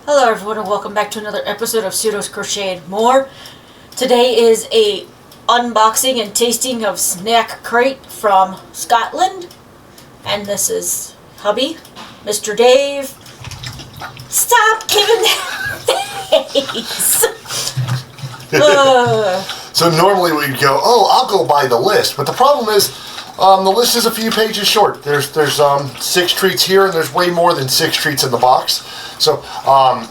Hello everyone and welcome back to another episode of Pseudo's Crochet and More. Today is a unboxing and tasting of SnackCrate from Scotland. And this is hubby, Mr. Dave. Stop giving that face! So normally we'd go, oh, I'll go by the list. But the problem is, the list is a few pages short. There's 6 treats here, and there's way more than 6 treats in the box. So,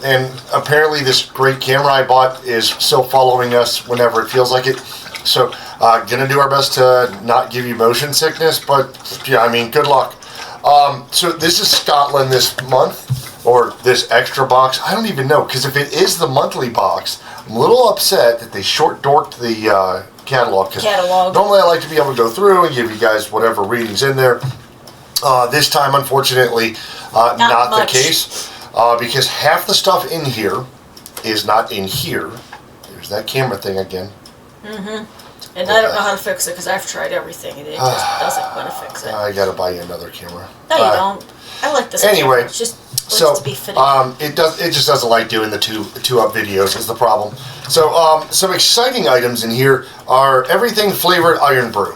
and apparently this great camera I bought is still following us whenever it feels like it. So, gonna do our best to not give you motion sickness, but yeah, I mean, good luck. So this is Scotland this month, or this extra box. I don't even know, because if it is the monthly box, I'm a little upset that they short-dorked the catalog. Normally I like to be able to go through and give you guys whatever readings in there. This time, unfortunately, not the case. Because half the stuff in here is not in here. There's that camera thing again. Mm-hmm. And I don't know how to fix it because I've tried everything and it just doesn't want to fix it. I gotta buy you another camera. No, you don't. I like this anyway, camera. It's just to be fitted. It just doesn't like doing the two up videos is the problem. So some exciting items in here are everything flavored iron brew.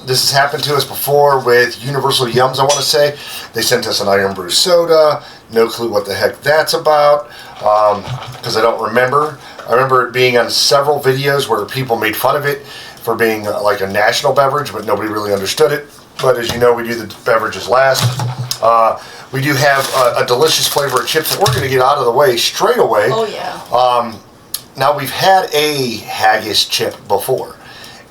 This has happened to us before with Universal Yums, I want to say. They sent us an iron brew soda. No clue what the heck that's about, because I don't remember. I remember it being on several videos where people made fun of it for being like a national beverage, but nobody really understood it. But as you know, we do the beverages last. We do have a delicious flavor of chips that we're going to get out of the way straight away. Oh, yeah. Now, we've had a haggis chip before.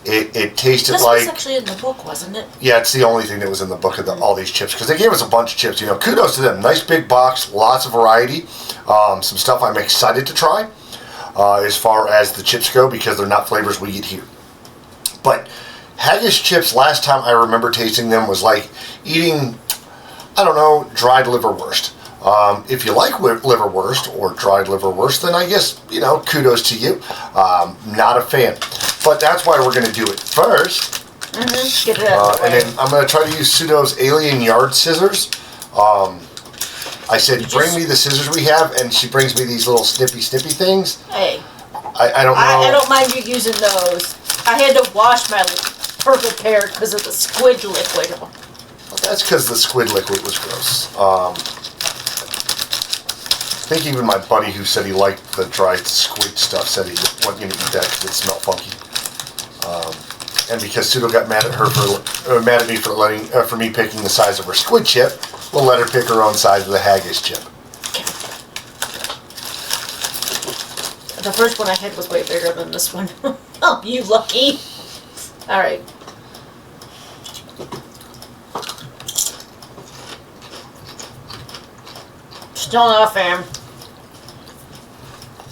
It tasted this like... This was actually in the book, wasn't it? Yeah, it's the only thing that was in the book of all these chips, because they gave us a bunch of chips. You know, kudos to them. Nice big box, lots of variety. Some stuff I'm excited to try as far as the chips go, because they're not flavors we get here. But haggis chips, last time I remember tasting them was like eating, I don't know, dried liverwurst. If you like liverwurst or dried liverwurst, then I guess, you know, kudos to you. Not a fan. But that's why we're going to do it first. Get it out of the way. And then I'm going to try to use Pseudo's alien yard scissors. I said, bring me the scissors we have, and she brings me these little snippy things. Hey. I don't know. I don't mind you using those. I had to wash my purple pair because of the squid liquid. Well, that's because the squid liquid was gross. I think even my buddy who said he liked the dried squid stuff said he wasn't going to eat that because it smelled funky. And because Pseudo got mad at me for me picking the size of her squid chip, we'll let her pick her own size of the haggis chip. Okay. The first one I had was way bigger than this one. Oh, you lucky. All right. Still not a fan.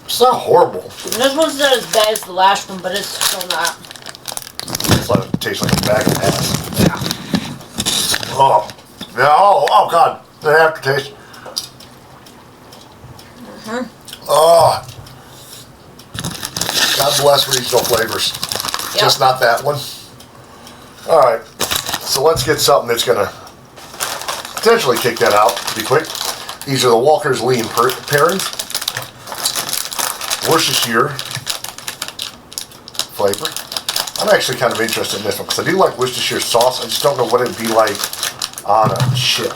It's not horrible. This one's not as bad as the last one, but it's still not. It tastes like a bag of ass. Yeah. Oh. Yeah, oh God. The aftertaste. Oh. God bless regional flavors. Yep. Just not that one. Alright. So let's get something that's going to potentially kick that out pretty quick. These are the Walker's Lean Parents. Worcestershire flavor. I'm actually kind of interested in this one because I do like Worcestershire sauce. I just don't know what it'd be like on a chip.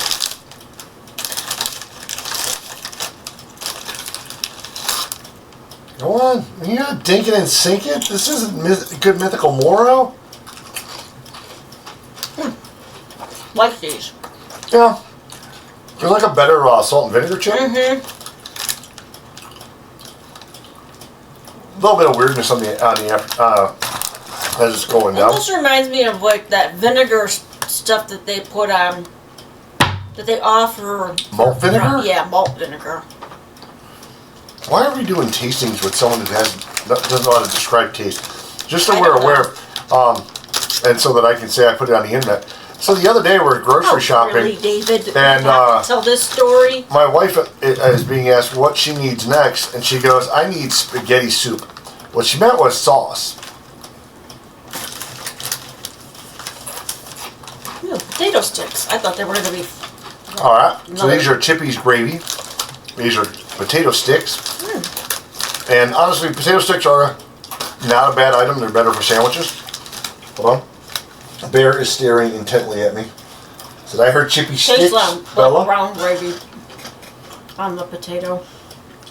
Go on. You're not dinking and sinking. This isn't good mythical Moro. Like these. Yeah. There's like a better salt and vinegar chip. A little bit of weirdness on the as it's going down. This reminds me of like that vinegar stuff that they put on, that they offer. Malt vinegar? Yeah, malt vinegar. Why are we doing tastings with someone who doesn't know how to describe taste? Just so we're aware, and so that I can say I put it on the internet. So the other day we were grocery shopping. Really, David? And tell this story. My wife is being asked what she needs next, and she goes, "I need spaghetti soup." What she meant was sauce. Ew, potato sticks. I thought they were going to be... All right. So these are Chippy's gravy. These are potato sticks. And honestly, potato sticks are not a bad item. They're better for sandwiches. Hold on. Bear is staring intently at me. Said I heard chippy sticks, Bella? Brown gravy on the potato.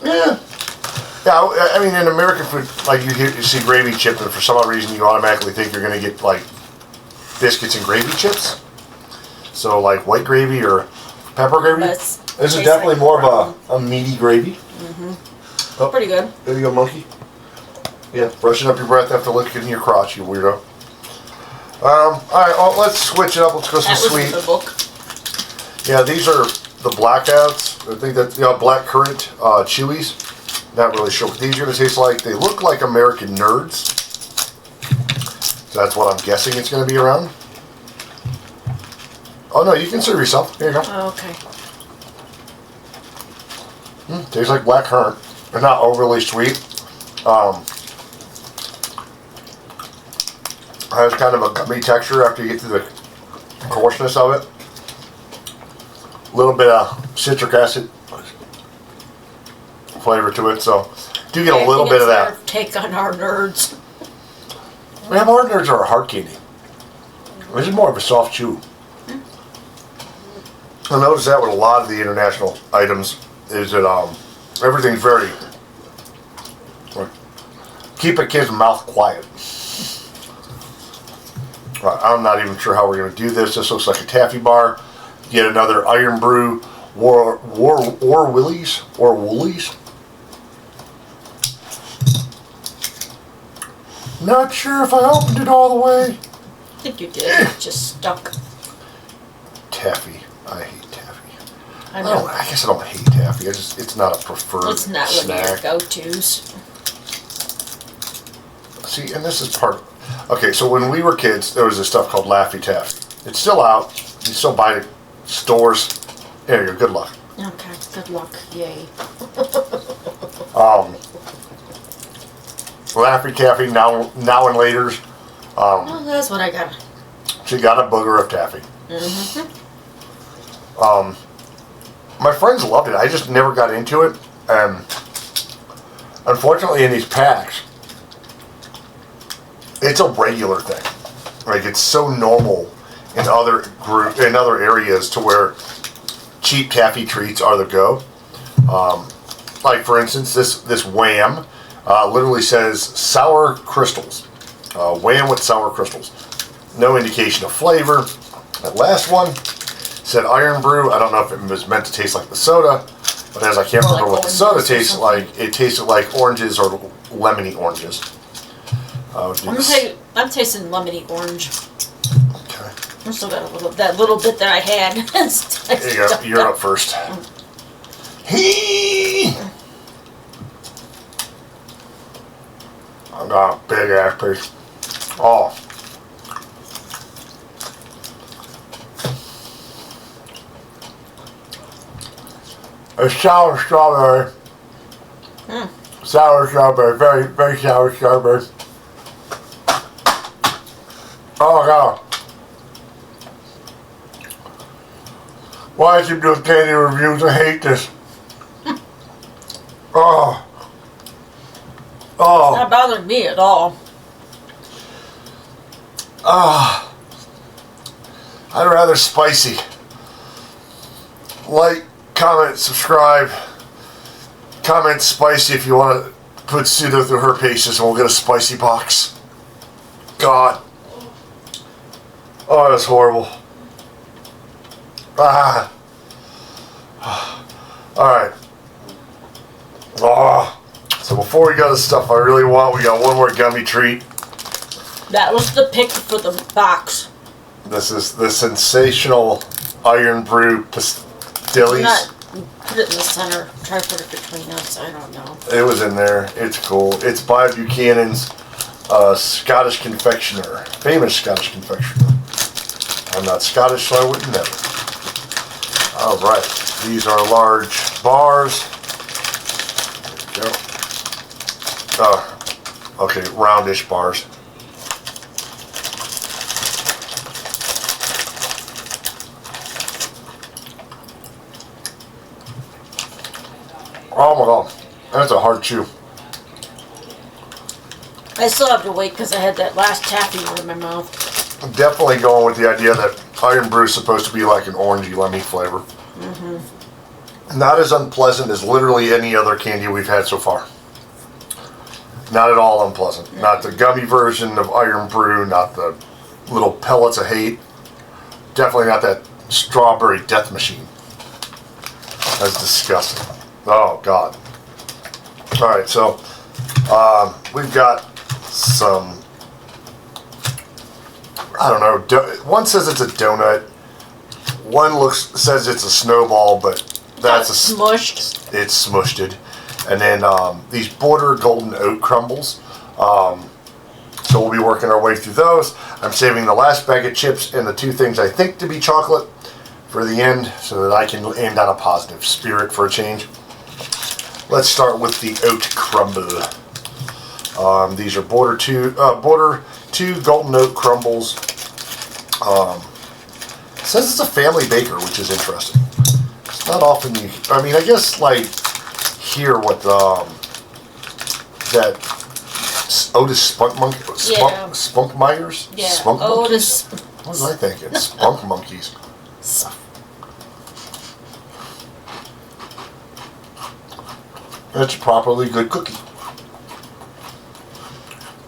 Yeah. Yeah, I mean, in American food, like you see gravy chip, and for some odd reason you automatically think you're going to get like biscuits and gravy chips. So like white gravy or pepper gravy. This is definitely like more of a meaty gravy. Oh, pretty good. There you go, monkey. Yeah, brushing up your breath after licking your crotch, you weirdo. All right, well, let's switch it up. Let's go some sweet. That was in the book. Yeah, these are the blackouts. I think that black currant chewies. Not really sure what these are going to taste like. They look like American Nerds. So that's what I'm guessing it's going to be around. Oh no, you can serve yourself. Here you go. Oh, okay. Tastes like black currant. They're not overly sweet. Has kind of a gummy texture after you get through the coarseness of it. A little bit of citric acid flavor to it, so do get a little bit of that. Take on our Nerds. Yeah, our Nerds are a hard candy. This is more of a soft chew. I noticed that with a lot of the international items is that everything's very keep a kid's mouth quiet. I'm not even sure how we're going to do this. This looks like a taffy bar. Yet another Iron Brew War Willies or Woolies. Not sure if I opened it all the way. I think you did. It just stuck. Taffy. I hate taffy. I know. I guess I don't hate taffy. It's not a preferred It's not snack. one of your go-tos. See, and this is part of... Okay, so when we were kids, there was this stuff called Laffy Taffy. It's still out. You still buy it at stores. There you go. Good luck. Okay, good luck. Yay. Laffy Taffy, now and later's. Oh, that's what I got. She got a booger of taffy. My friends loved it. I just never got into it. And unfortunately, in these packs, it's a regular thing. Like, it's so normal in other areas to where cheap taffy treats are the go. Like for instance, this Wham literally says sour crystals. Wham with sour crystals. No indication of flavor. That last one said Iron Brew. I don't know if it was meant to taste like the soda, but as I can't remember what the soda tastes like, it tasted like oranges or lemony oranges. I'm tasting lemony orange. Okay. I still got that little bit that I had. There you go. You're up first. I got a big ass piece. Oh. A sour strawberry. Sour strawberry. Very, very sour strawberry. Oh god. Why is he doing candy reviews? I hate this. Oh. Oh. It's not bothering me at all. Ah. I'd rather spicy. Like, comment, subscribe. Comment spicy if you want to put pseudo through her paces and we'll get a spicy box. God. Oh, that's horrible. Ah. Alright. Oh. So before we go to stuff I really want, we got one more gummy treat. That was the pick for the box. This is the sensational Iron Brew pastilles. Put it in the center. Try to put it between us. I don't know. It was in there. It's cool. It's by Buchanan's Scottish confectioner. Famous Scottish confectioner. I'm not Scottish, so I wouldn't know. Alright. These are large bars. There we go. Okay, roundish bars. Oh my god, that's a hard chew. I still have to wait because I had that last taffy in my mouth. I'm definitely going with the idea that Iron Brew is supposed to be like an orangey lemony flavor. Mm-hmm. Not as unpleasant as literally any other candy we've had so far. Not at all unpleasant. Mm-hmm. Not the gummy version of Iron Brew, not the little pellets of hate. Definitely not that strawberry death machine. That's disgusting. Oh, God. Alright, so we've got some, I don't know, one says it's a donut, one says it's a snowball, but that's smushed. It's smushed. And then these Border Golden Oat Crumbles. So we'll be working our way through those. I'm saving the last bag of chips and the two things I think to be chocolate for the end so that I can end on a positive spirit for a change. Let's start with the Oat Crumble. These are Border 2 Golden Oat Crumbles. It says it's a family baker, which is interesting. It's not often you, I mean, I guess like here what that Otis Spunk Monkey, Spunk Myers? Yeah, Spunk Otis. Monkeys? What was I thinking? Spunk Monkeys. It's a properly good cookie.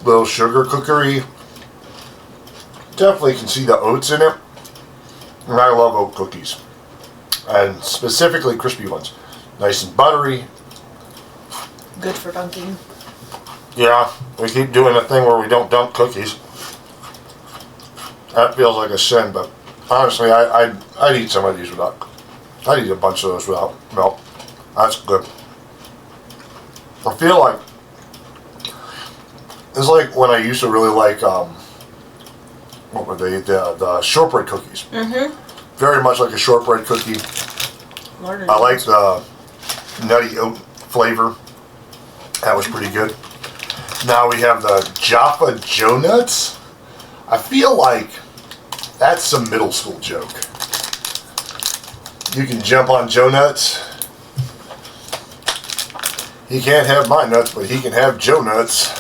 Little sugar cookery. Definitely can see the oats in it. And I love oat cookies. And specifically crispy ones. Nice and buttery. Good for dunking. Yeah, we keep doing a thing where we don't dunk cookies. That feels like a sin, but honestly, I'd eat some of these without. I'd eat a bunch of those without milk. That's good. I feel like it's like when I used to really like what were they? The shortbread cookies. Mm-hmm. Very much like a shortbread cookie. I like the nutty oat flavor. That was pretty good. Now we have the Jaffa Joe Nuts. I feel like that's some middle school joke. You can jump on Joe Nuts. He can't have my nuts, but he can have Joe Nuts.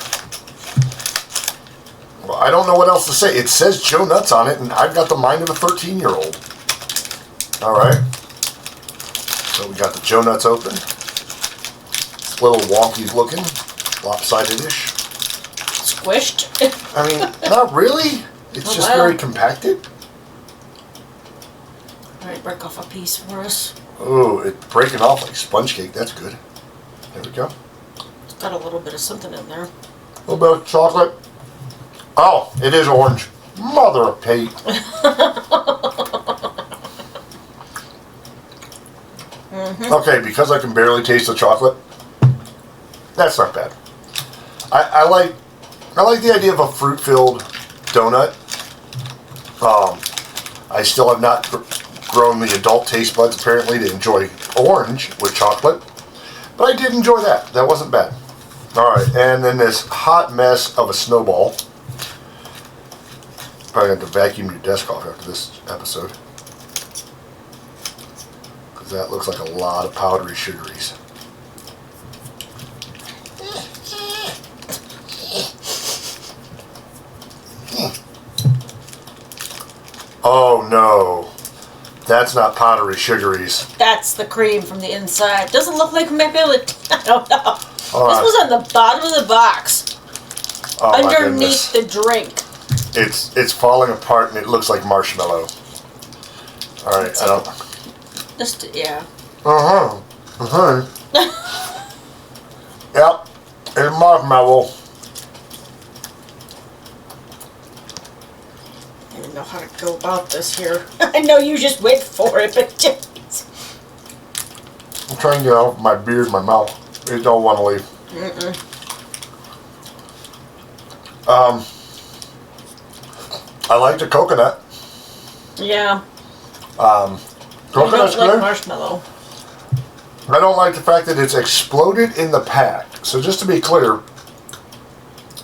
Well, I don't know what else to say. It says Joe Nuts on it, and I've got the mind of a 13-year-old. Alright. So we got the Joe Nuts open. It's a little wonky looking. Lopsided-ish. Squished? I mean, not really. It's just very compacted. Alright, break off a piece for us. Oh, it's breaking off like sponge cake. That's good. There we go. It's got a little bit of something in there. A little bit of chocolate. Oh, it is orange. Mother of Pete. Mm-hmm. Okay, because I can barely taste the chocolate, that's not bad. I like the idea of a fruit-filled donut. I still have not grown the adult taste buds apparently to enjoy orange with chocolate, but I did enjoy that. That wasn't bad. All right, and then this hot mess of a snowball. Probably have to vacuum your desk off after this episode. Because that looks like a lot of powdery sugaries. Oh no. That's not powdery sugaries. That's the cream from the inside. Doesn't look like McMillan. I don't know. This was on the bottom of the box. Oh, underneath the drink. It's falling apart and it looks like marshmallow. All right, I don't. Just yeah. Yep, it's marshmallow. I don't know how to go about this here. I know you just wait for it, but just. I'm trying to get out of my beard, my mouth. It don't want to leave. I like the coconut. Yeah. Coconut's I don't like good. marshmallow. I don't like the fact that it's exploded in the pack. So just to be clear,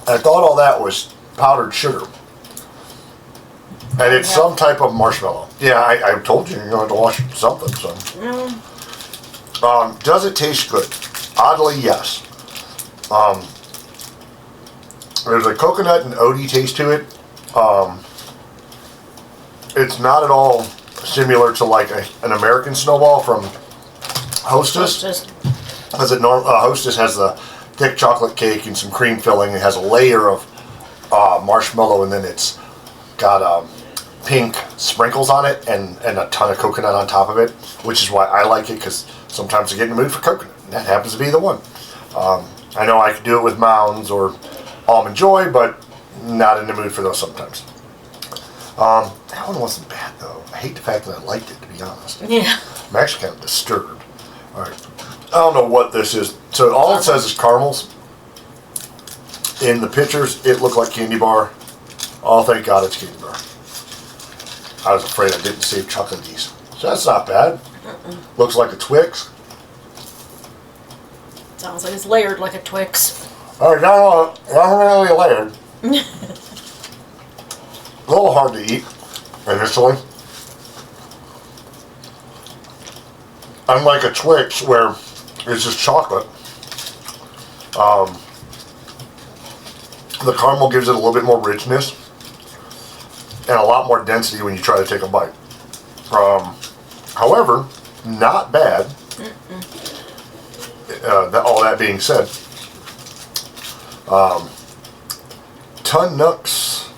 I thought all that was powdered sugar. And it's some type of marshmallow. Yeah, I told you you're going to wash something. So. Does it taste good? Oddly, yes. There's a coconut and oaty taste to it. It's not at all similar to like an American snowball from Hostess. As Hostess has the thick chocolate cake and some cream filling. It has a layer of marshmallow, and then it's got pink sprinkles on it and a ton of coconut on top of it, which is why I like it, because sometimes I get in the mood for coconut, and that happens to be the one. I know I could do it with Mounds or Almond Joy, but not in the mood for those sometimes. That one wasn't bad, though. I hate the fact that I liked it, to be honest. Yeah. I'm actually kind of disturbed. All right. I don't know what this is. So all it says is caramels. In the pictures, it looked like candy bar. Oh, thank God it's candy bar. I was afraid I didn't save chocolates. So that's not bad. Looks like a Twix. Sounds like it's layered like a Twix. All right, not really layered. A little hard to eat initially. Unlike a Twix where it's just chocolate. The caramel gives it a little bit more richness and a lot more density when you try to take a bite. However, not bad. All that being said, Tunux.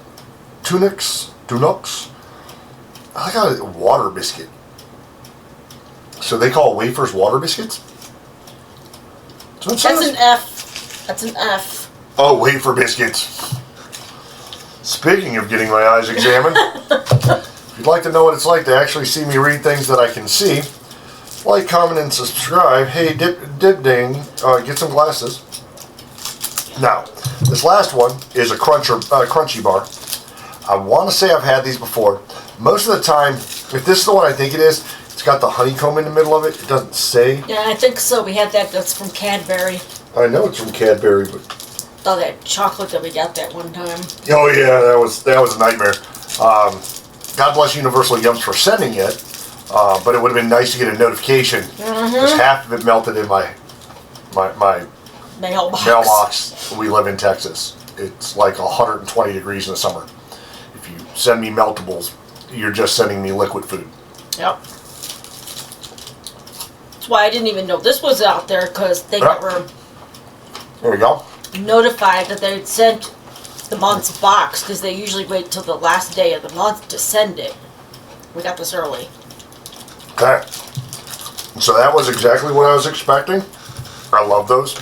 I got a water biscuit. So they call wafers water biscuits? That's an F. That's an F. Oh, wafer biscuits. Speaking of getting my eyes examined, if you'd like to know what it's like to actually see me read things that I can see, like, comment, and subscribe. Hey, dip ding, get some glasses. Now, this last one is a crunchy bar. I want to say I've had these before. Most of the time, if this is the one I think it is, it's got the honeycomb in the middle of it. It doesn't say. Yeah, I think so. We had that. That's from Cadbury. I know it's from Cadbury, but Oh, that chocolate that we got that one time. oh yeah, that was a nightmare. God bless Universal Yums for sending it, but it would have been nice to get a notification because half of it melted in my mailbox. We live in Texas. It's like 120 degrees in the summer. If you send me meltables, you're just sending me liquid food. Yep. That's why I didn't even know this was out there, because they never There we go. notified that they'd sent the month's box, because they usually wait till the last day of the month to send it. We got this early. Okay. So that was exactly what I was expecting. I love those.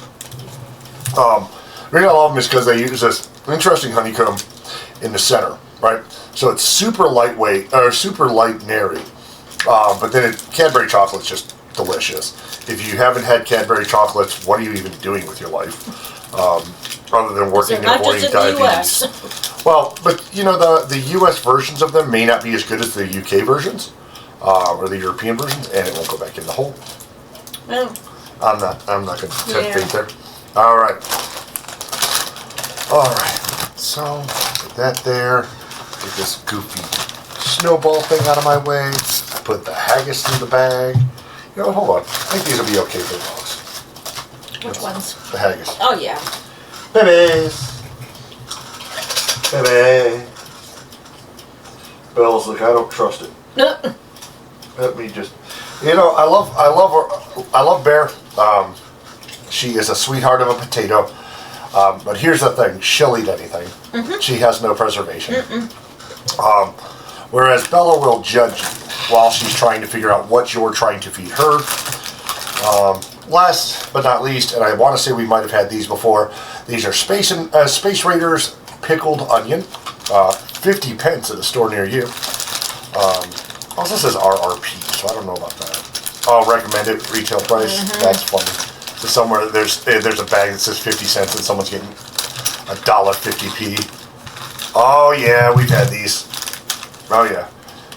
The reason I love them is because they use this interesting honeycomb in the center, right? So it's super lightweight, or super light and airy. But then Cadbury chocolate's just delicious. If you haven't had Cadbury chocolates, what are you even doing with your life? Other than working and avoiding diabetes. Well, but you know, the US versions of them may not be as good as the UK versions, or the European versions, and it won't go back in the hole. Well, I'm not going to tempt fate there. All right. So put that there. Get this goofy snowball thing out of my way. I put the haggis in the bag. You know, hold on. I think these will be okay for the dogs. which ones? The haggis. Oh, yeah. Babies. Baby. Bells, look, I don't trust it. Let me just, you know, I love Bear. She is a sweetheart of a potato. But here's the thing, she'll eat anything. She has no preservation. Whereas Bella will judge you while she's trying to figure out what you're trying to feed her. Last but not least, and I want to say we might have had these before, these are Space Raiders pickled onion. 50 pence at a store near you. Also says RRP, so I don't know about that. I'll recommend it, retail price. That's funny. So somewhere there's a bag that says 50 cents and someone's getting $1.50p. Oh yeah, we've had these. Oh yeah.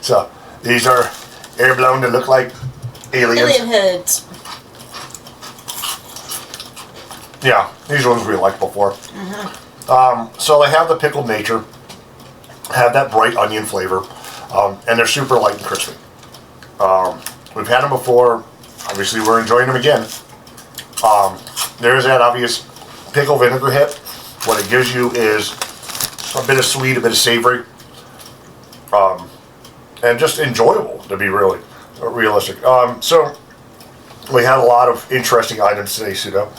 So these are air blown to look like aliens. Alien heads. Yeah, these ones we liked before. So they have the pickled nature, have that bright onion flavor, and they're super light and crispy. We've had them before. Obviously, we're enjoying them again. there's that obvious pickle vinegar hit. What it gives you is a bit of sweet, a bit of savory, and just enjoyable, to be really realistic. So we had a lot of interesting items today, Pseudo.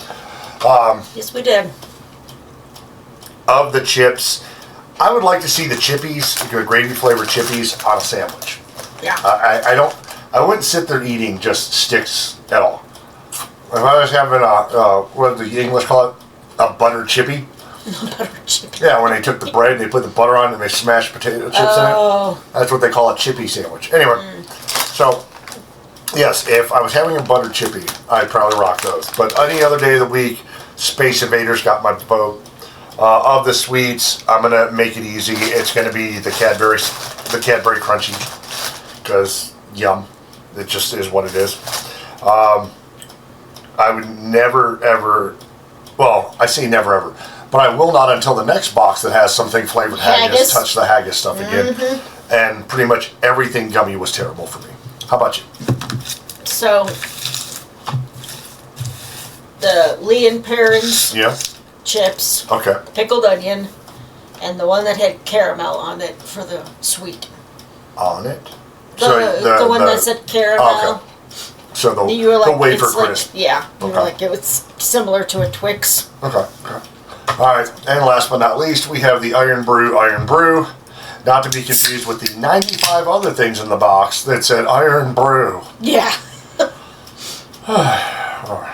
Yes, we did. Of the chips, I would like to see the chippies, the gravy flavored chippies, on a sandwich. Yeah. I wouldn't sit there eating just sticks at all. If I was having what do the English call it? A butter chippy. Butter chippy. Yeah, when they took the bread, they put the butter on, and they smashed potato chips in it. That's what they call a chippy sandwich. Anyway, so yes, if I was having a butter chippy, I'd probably rock those. But any other day of the week, Space Invaders got my vote. Of the sweets, I'm gonna make it easy. It's gonna be the Cadbury Crunchies, because yum, it just is what it is. I would never ever, well, I say never ever, but I will not until the next box that has something flavored haggis touch the haggis stuff again. And pretty much everything gummy was terrible for me. How about you? So the Lee and Perrins. Yeah. Chips, Okay. pickled onion, and the one that had caramel on it for the sweet. On it. The one that said caramel. Okay. So You were like, the wafer it's like, crisp. yeah. You were Okay. like, it was similar to a Twix. Okay. All right. And last but not least, we have the Iron Brew. Not to be confused with the 95 other things in the box that said Iron Brew. Yeah. All right.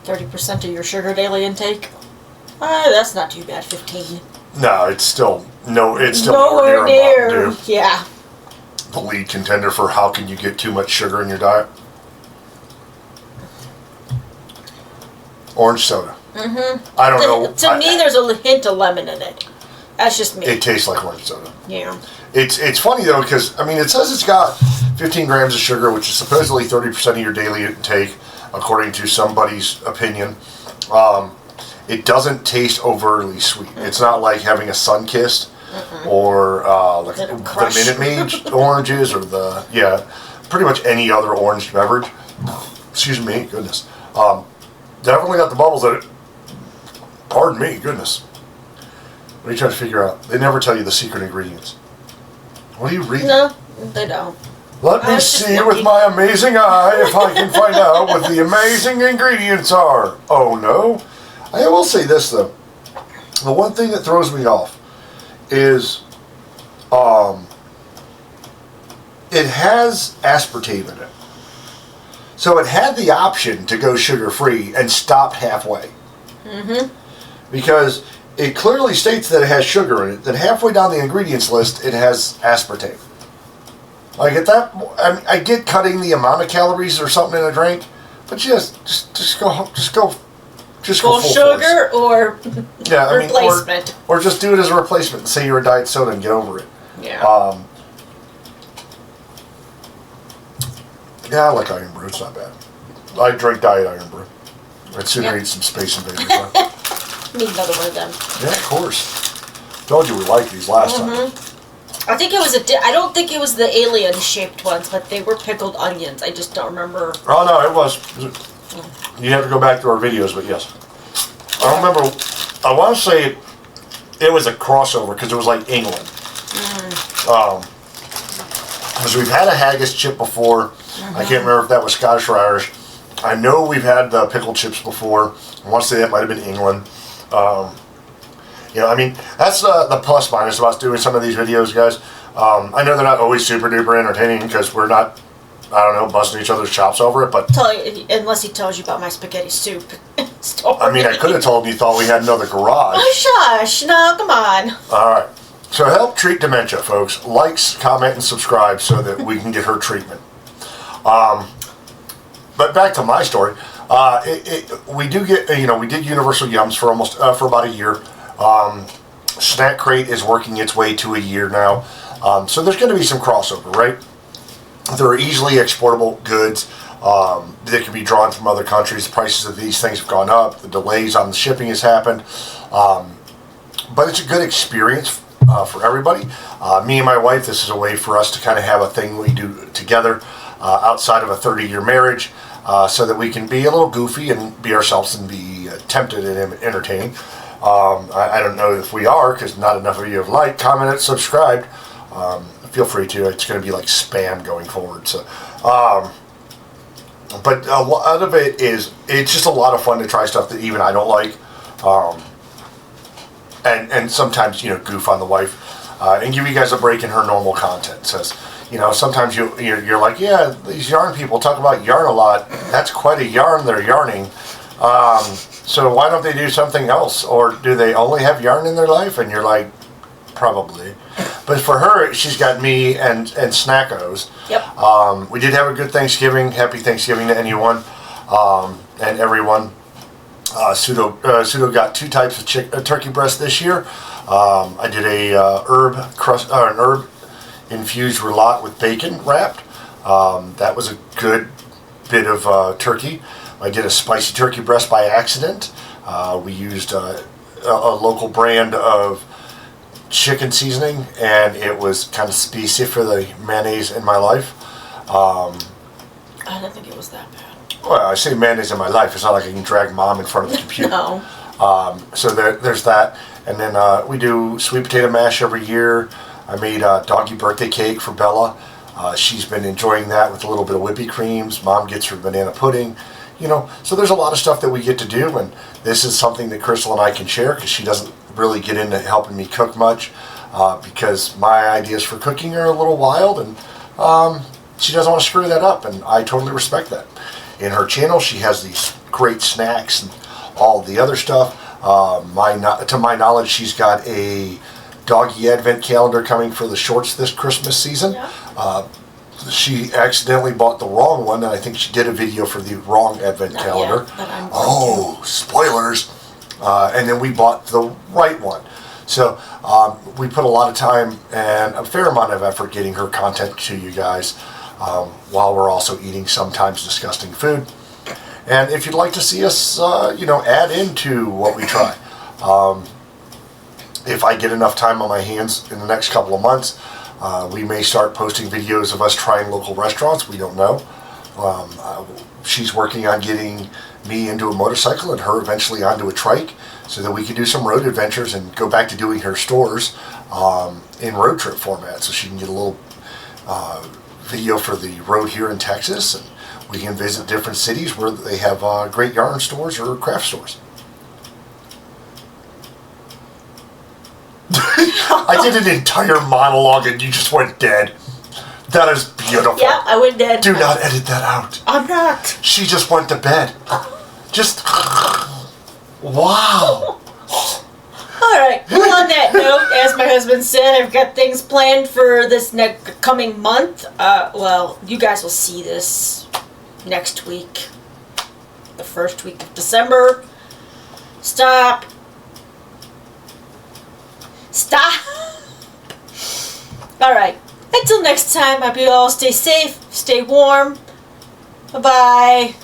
30% of your sugar daily intake. That's not too bad. 15. No, it's still Nowhere nowhere near near. Mountain Dew, Yeah. the lead contender for how can you get too much sugar in your diet. Orange soda. I don't know. To me, there's a hint of lemon in it. That's just me. It tastes like orange soda. Yeah. It's funny though, because I mean it says it's got 15 grams of sugar, which is supposedly 30% of your daily intake, according to somebody's opinion. It doesn't taste overly sweet. It's not like having a Sunkist or like the Minute Maid oranges or pretty much any other orange beverage. Excuse me, goodness. Definitely got the bubbles in it. Pardon me, goodness. What are you trying to figure out? They never tell you the secret ingredients. What are you reading? No, they don't. Let me see with my amazing eye if I can find out what the amazing ingredients are. Oh no. I will say this though. The one thing that throws me off is it has aspartame in it. So it had the option to go sugar-free and stopped halfway. Because it clearly states that it has sugar in it. Then halfway down the ingredients list, it has aspartame. Like at that, I get cutting the amount of calories or something in a drink, but just go full sugar force. or replacement. Or just do it as a replacement and say you're a diet soda and get over it. Yeah. Yeah, I like Iron Brew. It's not bad. I drink Diet Iron Brew. I'd sooner eat some Space Invaders. Need another one of them. Yeah, of course. Told you we liked these last time. I think it was I don't think it was the alien-shaped ones, but they were pickled onions. I just don't remember. Oh, no, it was. You have to go back to our videos, but yes. I remember, I want to say it was a crossover because it was like England. Because we've had a haggis chip before. I can't remember if that was Scottish or Irish. I know we've had the pickle chips before. I want to say that might have been England. I mean, that's the plus minus about doing some of these videos, guys. I know they're not always super duper entertaining because we're not, I don't know, busting each other's chops over it, but... Unless he tells you about my spaghetti soup story. I mean, I could have told him you thought we had another garage. Oh, shush. No, come on. All right. So help treat dementia, folks. Likes, comment, and subscribe so that we can get her treatment. But back to my story. We do get, we did Universal Yums for for about a year. SnackCrate is working its way to a year now. So there's going to be some crossover, right? There are easily exportable goods that can be drawn from other countries. The prices of these things have gone up. The delays on the shipping has happened. But it's a good experience for everybody. Me and my wife, this is a way for us to kind of have a thing we do together outside of a 30-year marriage, so that we can be a little goofy and be ourselves and be tempted and entertaining. I don't know if we are, because not enough of you have liked, commented, subscribed. Feel free to. It's going to be like spam going forward. So, but a lot of it is, it's just a lot of fun to try stuff that even I don't like. And sometimes, goof on the wife, and give you guys a break in her normal content. Says, sometimes you're like, yeah, these yarn people talk about yarn a lot. That's quite a yarn they're yarning. So why don't they do something else? Or do they only have yarn in their life? And you're like, probably. But for her, she's got me and Snackos. Yep. We did have a good Thanksgiving. Happy Thanksgiving to anyone and everyone. Pseudo got 2 types of turkey breast this year. I did a an herb infused roulotte with bacon wrapped. That was a good bit of turkey. I did a spicy turkey breast by accident. We used a local brand of chicken seasoning, and it was kind of spicy for the mayonnaise in my life. I don't think it was that bad. Well, I say mayonnaise in my life. It's not like I can drag mom in front of the computer. No. So there's that. And then we do sweet potato mash every year. I made a doggy birthday cake for Bella. She's been enjoying that with a little bit of whippy creams. Mom gets her banana pudding. So there's a lot of stuff that we get to do, and this is something that Crystal and I can share, because she doesn't really get into helping me cook much, because my ideas for cooking are a little wild, and she doesn't want to screw that up, and I totally respect that. In her channel, she has these great snacks and all the other stuff. To my knowledge, she's got a doggy advent calendar coming for the shorts this Christmas season. Yeah. She accidentally bought the wrong one, and I think she did a video for the wrong advent calendar. Spoilers! And then we bought the right one. So we put a lot of time and a fair amount of effort getting her content to you guys, while we're also eating sometimes disgusting food. And if you'd like to see us, add into what we try. If I get enough time on my hands in the next couple of months, we may start posting videos of us trying local restaurants. We don't know. She's working on getting me into a motorcycle and her eventually onto a trike, so that we can do some road adventures and go back to doing her stores in road trip format, so she can get a little video for the road here in Texas, and we can visit different cities where they have great yarn stores or craft stores. I did an entire monologue and you just went dead. That is beautiful. Yeah, I went dead. Do not edit that out. I'm not. She just went to bed. Just, wow. Alright, well, on that note, as my husband said, I've got things planned for this coming month. Well, you guys will see this next week. The first week of December. Stop. Alright, until next time, I hope you all stay safe, stay warm. Bye-bye.